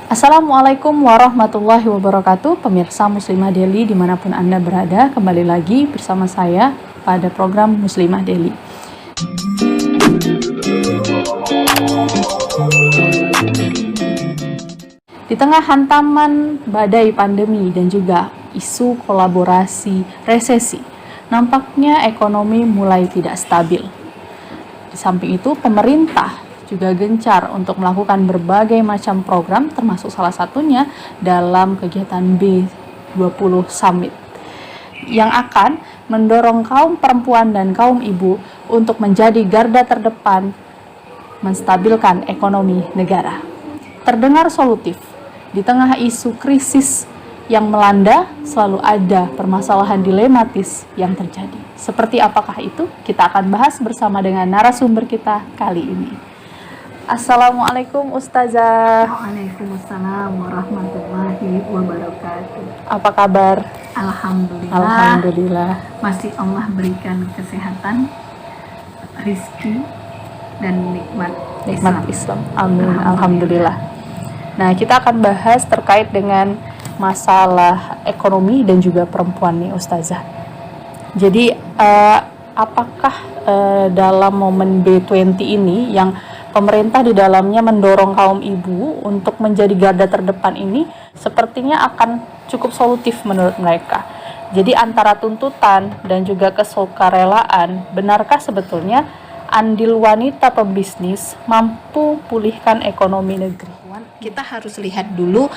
Assalamualaikum warahmatullahi wabarakatuh, pemirsa Muslimah Daily dimanapun Anda berada. Kembali lagi bersama saya pada program Muslimah Daily. Di tengah hantaman badai pandemi dan juga isu kolaborasi resesi, nampaknya ekonomi mulai tidak stabil. Di samping itu, pemerintah juga gencar untuk melakukan berbagai macam program, termasuk salah satunya dalam kegiatan B20 Summit yang akan mendorong kaum perempuan dan kaum ibu untuk menjadi garda terdepan menstabilkan ekonomi negara. Terdengar solutif, di tengah isu krisis yang melanda, selalu ada permasalahan dilematis yang terjadi. Seperti apakah itu? Kita akan bahas bersama dengan narasumber kita kali ini. Assalamualaikum Ustazah. Waalaikumsalam warahmatullahi wabarakatuh. Apa kabar? Alhamdulillah. Alhamdulillah. Masih Allah berikan kesehatan, rizki, dan nikmat Islam. Amin. Alhamdulillah. Nah, kita akan bahas terkait dengan masalah ekonomi dan juga perempuan nih Ustazah. Jadi apakah dalam momen B20 ini yang pemerintah di dalamnya mendorong kaum ibu untuk menjadi garda terdepan ini sepertinya akan cukup solutif menurut mereka. Jadi antara tuntutan dan juga kesukarelaan, benarkah sebetulnya andil wanita pebisnis mampu pulihkan ekonomi negeri? Kita harus lihat dulu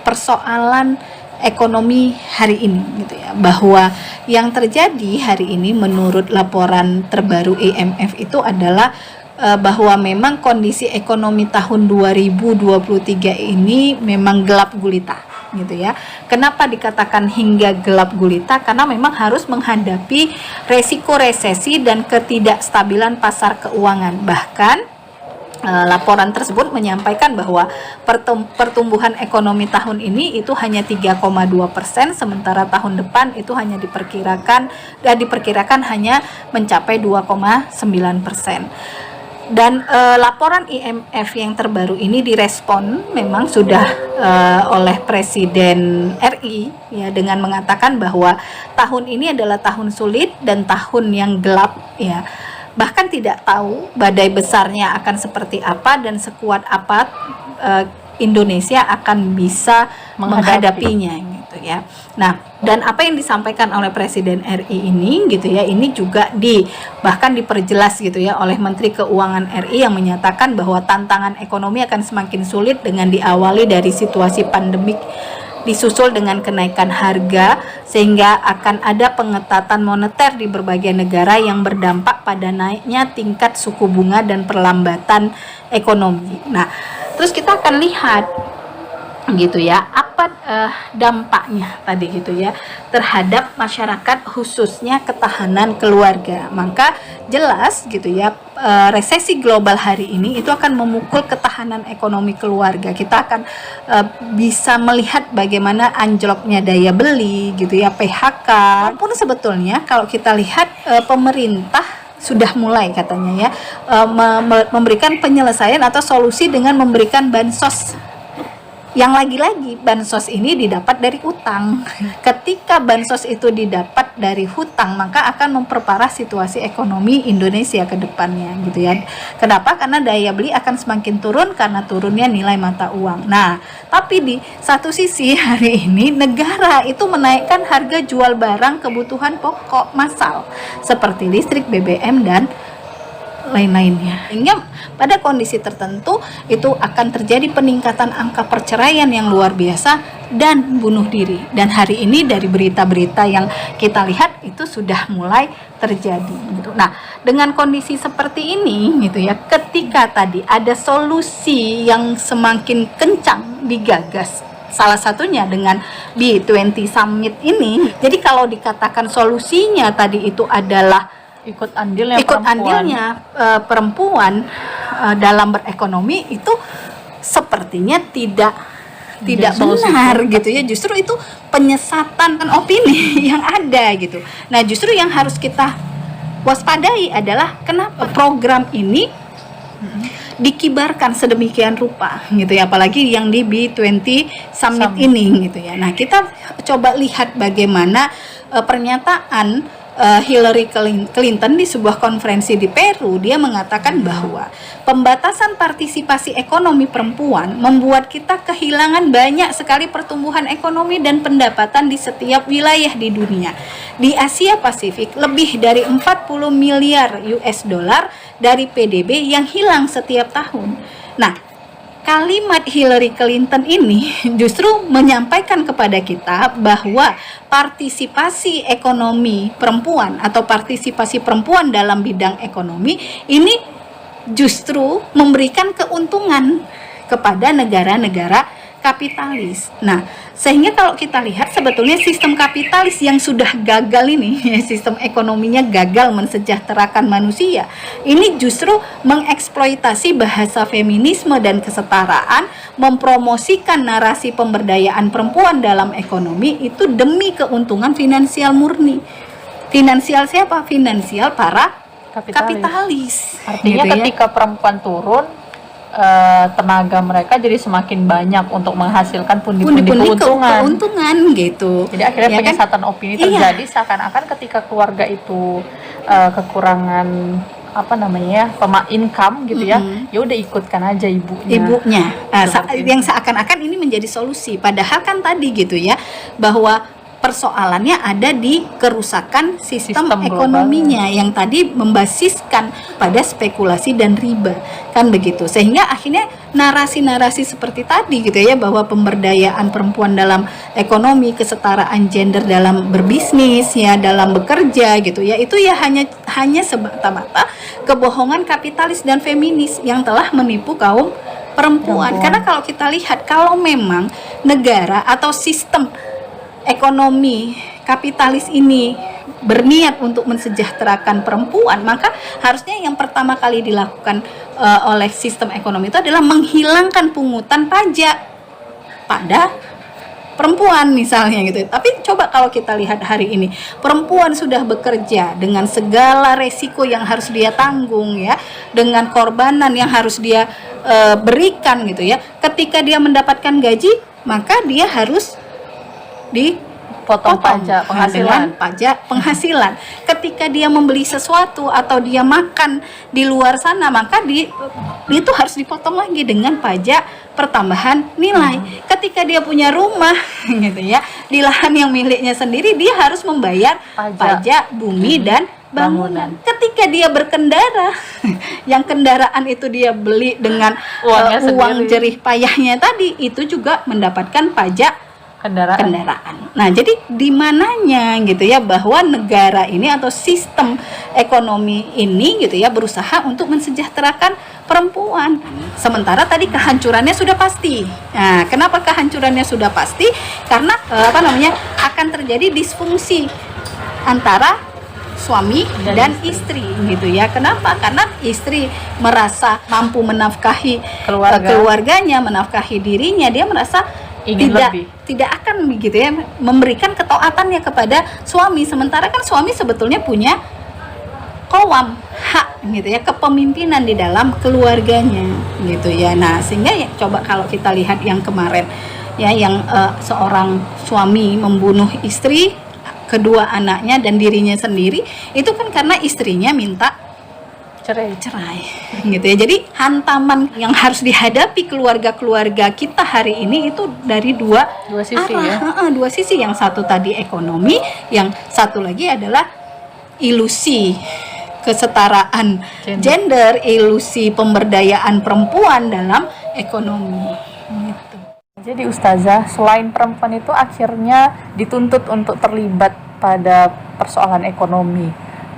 persoalan ekonomi hari ini gitu ya, bahwa yang terjadi hari ini menurut laporan terbaru IMF itu adalah bahwa memang kondisi ekonomi tahun 2023 ini memang gelap gulita gitu ya. Kenapa dikatakan hingga gelap gulita? Karena memang harus menghadapi resiko resesi dan ketidakstabilan pasar keuangan. Bahkan laporan tersebut menyampaikan bahwa pertumbuhan ekonomi tahun ini itu hanya 3,2%, sementara tahun depan itu hanya diperkirakan hanya mencapai 2,9%. Dan laporan IMF yang terbaru ini direspon memang sudah oleh Presiden RI ya, dengan mengatakan bahwa tahun ini adalah tahun sulit dan tahun yang gelap ya. Bahkan tidak tahu badai besarnya akan seperti apa dan sekuat apa Indonesia akan bisa menghadapinya gitu ya. Nah, dan apa yang disampaikan oleh Presiden RI ini gitu ya, ini juga bahkan diperjelas gitu ya oleh Menteri Keuangan RI yang menyatakan bahwa tantangan ekonomi akan semakin sulit dengan diawali dari situasi pandemik, disusul dengan kenaikan harga, sehingga akan ada pengetatan moneter di berbagai negara yang berdampak pada naiknya tingkat suku bunga dan perlambatan ekonomi. Nah, terus kita akan lihat gitu ya, apa dampaknya tadi gitu ya terhadap masyarakat, khususnya ketahanan keluarga. Maka jelas gitu ya, resesi global hari ini itu akan memukul ketahanan ekonomi keluarga. Kita akan bisa melihat bagaimana anjloknya daya beli gitu ya, PHK. Walaupun sebetulnya kalau kita lihat pemerintah sudah mulai katanya ya memberikan penyelesaian atau solusi dengan memberikan bansos, yang lagi-lagi bansos ini didapat dari utang. Ketika bansos itu didapat dari hutang, maka akan memperparah situasi ekonomi Indonesia ke depannya gitu ya. Kenapa? Karena daya beli akan semakin turun karena turunnya nilai mata uang. Nah, tapi di satu sisi hari ini negara itu menaikkan harga jual barang kebutuhan pokok massal seperti listrik, BBM dan lain-lainnya, sehingga pada kondisi tertentu itu akan terjadi peningkatan angka perceraian yang luar biasa dan bunuh diri. Dan hari ini dari berita-berita yang kita lihat itu sudah mulai terjadi gitu. Nah, dengan kondisi seperti ini gitu ya, ketika tadi ada solusi yang semakin kencang digagas, salah satunya dengan B20 Summit ini. Jadi kalau dikatakan solusinya tadi itu adalah ikut andilnya perempuan dalam berekonomi, itu sepertinya tidak benar gitu ya. Justru itu penyesatan opini yang ada gitu. Nah, justru yang harus kita waspadai adalah kenapa program ini dikibarkan sedemikian rupa gitu ya, apalagi yang di B20 Summit ini gitu ya. Nah, kita coba lihat bagaimana pernyataan Hillary Clinton di sebuah konferensi di Peru. Dia mengatakan bahwa pembatasan partisipasi ekonomi perempuan membuat kita kehilangan banyak sekali pertumbuhan ekonomi dan pendapatan di setiap wilayah di dunia. Di Asia Pasifik, lebih dari 40 miliar US dollar dari PDB yang hilang setiap tahun. Nah, kalimat Hillary Clinton ini justru menyampaikan kepada kita bahwa partisipasi ekonomi perempuan atau partisipasi perempuan dalam bidang ekonomi ini justru memberikan keuntungan kepada negara-negara kapitalis. Nah, sehingga kalau kita lihat sebetulnya sistem kapitalis yang sudah gagal ini, sistem ekonominya gagal mensejahterakan manusia, ini justru mengeksploitasi bahasa feminisme dan kesetaraan, mempromosikan narasi pemberdayaan perempuan dalam ekonomi itu demi keuntungan finansial murni. Finansial siapa? Finansial para kapitalis. Artinya gitu ketika perempuan turun, tenaga mereka jadi semakin banyak untuk menghasilkan pundi-pundi keuntungan gitu. Jadi akhirnya penyesatan opini terjadi, seakan-akan ketika keluarga itu kekurangan income gitu ya udah ikutkan aja ibunya. Yang seakan-akan ini menjadi solusi, padahal kan tadi gitu ya, bahwa persoalannya ada di kerusakan sistem ekonominya yang tadi membasiskan pada spekulasi dan riba, kan begitu. Sehingga akhirnya narasi-narasi seperti tadi gitu ya, bahwa pemberdayaan perempuan dalam ekonomi, kesetaraan gender dalam berbisnis ya, dalam bekerja gitu ya, itu ya hanya semata-mata kebohongan kapitalis dan feminis yang telah menipu kaum perempuan. Karena kalau kita lihat, kalau memang negara atau sistem ekonomi kapitalis ini berniat untuk mensejahterakan perempuan, maka harusnya yang pertama kali dilakukan oleh sistem ekonomi itu adalah menghilangkan pungutan pajak pada perempuan misalnya gitu. Tapi coba kalau kita lihat hari ini, perempuan sudah bekerja dengan segala resiko yang harus dia tanggung ya, dengan korbanan yang harus dia berikan gitu ya. Ketika dia mendapatkan gaji, maka dia harus dipotong pajak penghasilan. Ketika dia membeli sesuatu atau dia makan di luar sana, maka itu harus dipotong lagi dengan pajak pertambahan nilai. Ketika dia punya rumah gitu ya, di lahan yang miliknya sendiri, dia harus membayar pajak bumi dan bangunan. Ketika dia berkendara, yang kendaraan itu dia beli dengan uang jerih payahnya tadi, itu juga mendapatkan pajak kendaraan. Nah, jadi di mananya gitu ya, bahwa negara ini atau sistem ekonomi ini gitu ya berusaha untuk mensejahterakan perempuan. Sementara tadi kehancurannya sudah pasti. Nah, kenapa kehancurannya sudah pasti? Karena akan terjadi disfungsi antara suami dan istri gitu ya. Kenapa? Karena istri merasa mampu menafkahi keluarganya, menafkahi dirinya, dia merasa tidak akan begitu ya memberikan ketaatannya kepada suami. Sementara kan suami sebetulnya punya hak gitu ya, kepemimpinan di dalam keluarganya gitu ya. Nah, sehingga ya, coba kalau kita lihat yang kemarin ya, yang seorang suami membunuh istri, kedua anaknya dan dirinya sendiri, itu kan karena istrinya minta cerai gitu ya. Jadi hantaman yang harus dihadapi keluarga-keluarga kita hari ini itu dari dua sisi arah, dua sisi. Yang satu tadi ekonomi, yang satu lagi adalah ilusi kesetaraan gender, ilusi pemberdayaan perempuan dalam ekonomi gitu. Jadi Ustazah, selain perempuan itu akhirnya dituntut untuk terlibat pada persoalan ekonomi,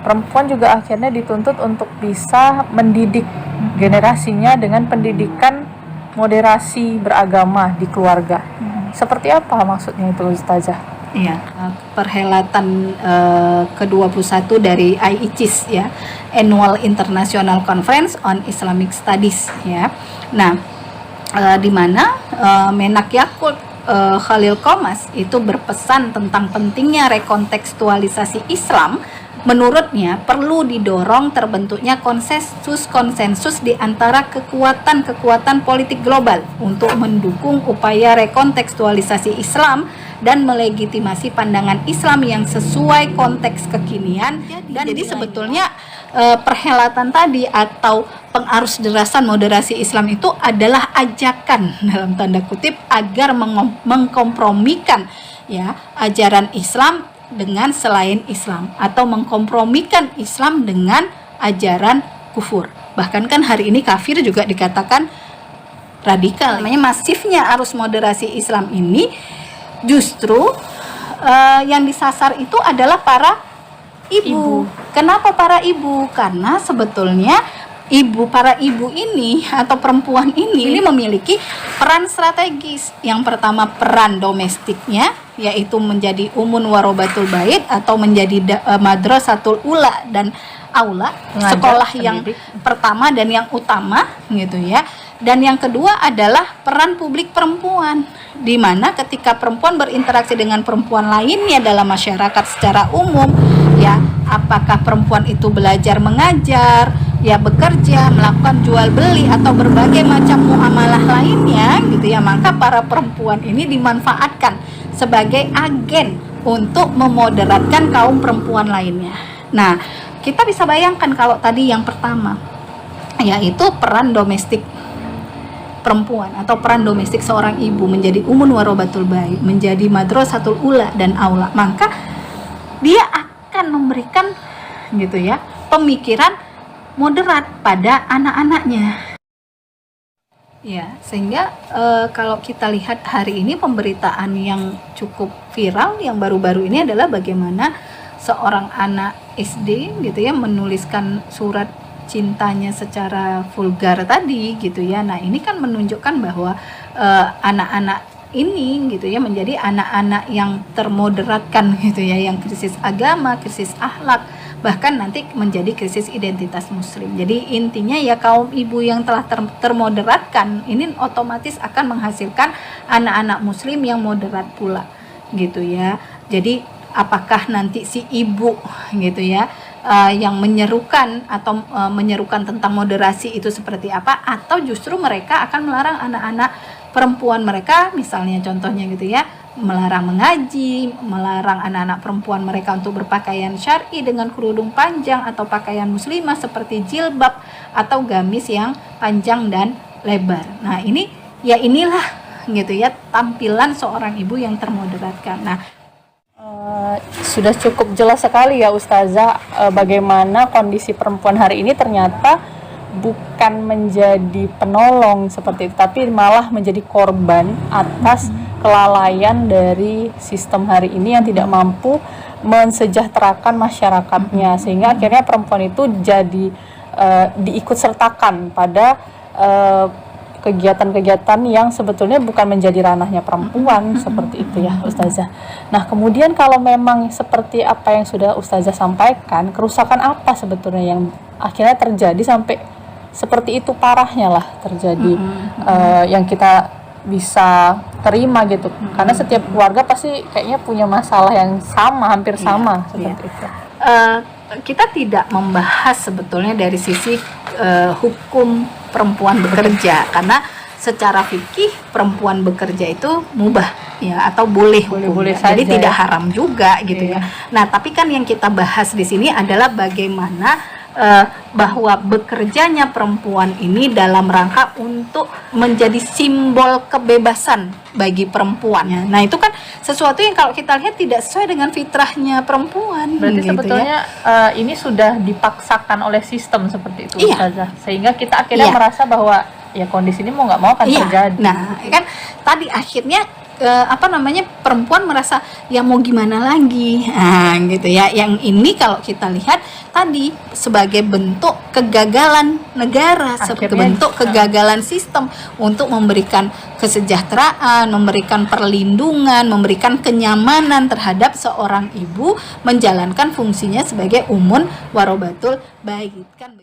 perempuan juga akhirnya dituntut untuk bisa mendidik generasinya dengan pendidikan moderasi beragama di keluarga. Seperti apa maksudnya itu Ustazah? Iya, perhelatan ke-21 dari IICIS ya, Annual International Conference on Islamic Studies ya. Nah, di mana Menak Yakult Khalil Qomas itu berpesan tentang pentingnya rekontekstualisasi Islam menurutnya perlu didorong terbentuknya konsensus di antara kekuatan politik global untuk mendukung upaya rekontekstualisasi Islam dan melegitimasi pandangan Islam yang sesuai konteks kekinian. Jadi sebetulnya perhelatan tadi atau pengarus derasan moderasi Islam itu adalah ajakan dalam tanda kutip agar mengkompromikan ya ajaran Islam dengan selain Islam atau mengkompromikan Islam dengan ajaran kufur. Bahkan kan hari ini kafir juga dikatakan radikal. Namanya masifnya arus moderasi Islam ini justru yang disasar itu adalah para ibu. Kenapa para ibu? Karena sebetulnya para ibu ini atau perempuan ini memiliki peran strategis. Yang pertama peran domestiknya, yaitu menjadi umun warobatul bait atau menjadi madrasatul ula dan aula, sekolah yang pertama dan yang utama gitu ya. Dan yang kedua adalah peran publik perempuan, di mana ketika perempuan berinteraksi dengan perempuan lainnya dalam masyarakat secara umum, ya apakah perempuan itu belajar mengajar, ya bekerja, melakukan jual beli atau berbagai macam muamalah lainnya gitu ya, maka para perempuan ini dimanfaatkan sebagai agen untuk memoderatkan kaum perempuan lainnya. Nah, kita bisa bayangkan kalau tadi yang pertama yaitu peran domestik perempuan atau peran domestik seorang ibu menjadi umun warobatul bait, menjadi madrasatul ula dan aula, maka dia akan memberikan gitu ya pemikiran moderat pada anak-anaknya. Ya, sehingga kalau kita lihat hari ini pemberitaan yang cukup viral yang baru-baru ini adalah bagaimana seorang anak SD gitu ya menuliskan surat cintanya secara vulgar tadi gitu ya. Nah, ini kan menunjukkan bahwa anak-anak ini gitu ya menjadi anak-anak yang termoderatkan gitu ya, yang krisis agama, krisis akhlak, bahkan nanti menjadi krisis identitas muslim. Jadi intinya ya kaum ibu yang telah termoderatkan ini otomatis akan menghasilkan anak-anak muslim yang moderat pula gitu ya. Jadi apakah nanti si ibu gitu ya yang menyerukan atau menyerukan tentang moderasi itu seperti apa, atau justru mereka akan melarang anak-anak perempuan mereka, misalnya contohnya gitu ya, melarang mengaji, melarang anak-anak perempuan mereka untuk berpakaian syar'i dengan kerudung panjang atau pakaian muslimah seperti jilbab atau gamis yang panjang dan lebar. Nah, ini ya inilah gitu ya tampilan seorang ibu yang termoderatkan. Nah, sudah cukup jelas sekali ya Ustazah bagaimana kondisi perempuan hari ini ternyata bukan menjadi penolong seperti itu, tapi malah menjadi korban atas kelalaian dari sistem hari ini yang tidak mampu mensejahterakan masyarakatnya, sehingga akhirnya perempuan itu jadi diikut sertakan pada kegiatan-kegiatan yang sebetulnya bukan menjadi ranahnya perempuan seperti itu ya Ustazah. Nah, kemudian kalau memang seperti apa yang sudah Ustazah sampaikan, kerusakan apa sebetulnya yang akhirnya terjadi sampai seperti itu parahnya lah terjadi yang kita bisa terima gitu, karena setiap keluarga pasti kayaknya punya masalah yang sama, hampir sama seperti itu. Kita tidak membahas sebetulnya dari sisi hukum perempuan bekerja, karena secara fikih perempuan bekerja itu mubah ya, atau boleh saja, jadi tidak haram juga gitu ya. Nah, tapi kan yang kita bahas di sini adalah bagaimana bahwa bekerjanya perempuan ini dalam rangka untuk menjadi simbol kebebasan bagi perempuannya. Nah, itu kan sesuatu yang kalau kita lihat tidak sesuai dengan fitrahnya perempuan. Berarti gitu sebetulnya ya. Ini sudah dipaksakan oleh sistem seperti itu, Ustazah. Sehingga kita akhirnya merasa bahwa ya kondisi ini mau nggak mau akan terjadi. Nah, kan tadi akhirnya perempuan merasa ya mau gimana lagi, gitu ya. Yang ini kalau kita lihat tadi sebagai bentuk kegagalan negara, sebagai bentuk kegagalan sistem untuk memberikan kesejahteraan, memberikan perlindungan, memberikan kenyamanan terhadap seorang ibu menjalankan fungsinya sebagai umun warobatul bait kan.